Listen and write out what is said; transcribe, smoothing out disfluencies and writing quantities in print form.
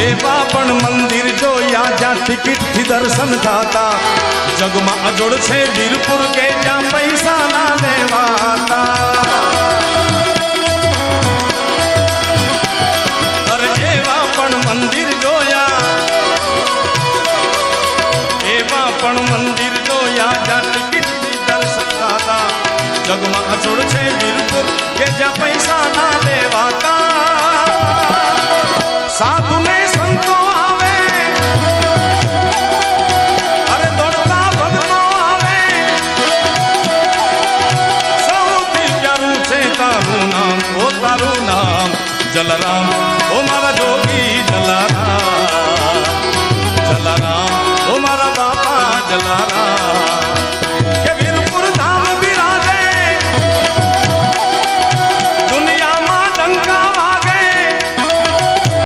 એવા પણ મંદિર જોયા જ્યાં ટિકિટથી દર્શન થતા, જગમાં અજોડ છે વીરપુર કે જ્યાં પૈસા ના લેવાતા. અરે એવા પણ મંદિર જોયા, એવા પણ મંદિર જોયા જ્યાં ટિકિટથી દર્શન થતા, જગમાં અજોડ છે વીરપુર કે જ્યાં પૈસા ના લેવાતા. સાધુ ને સંતો આવે, અરે દોડતા ભક્તો આવે, સૌથી પ્યારું છે તારું નામ, ઓ તારું નામ જલારામ, ઓ મારા જોગી જલારામ, જલારામ ઓ મારા બાપા જલારામ.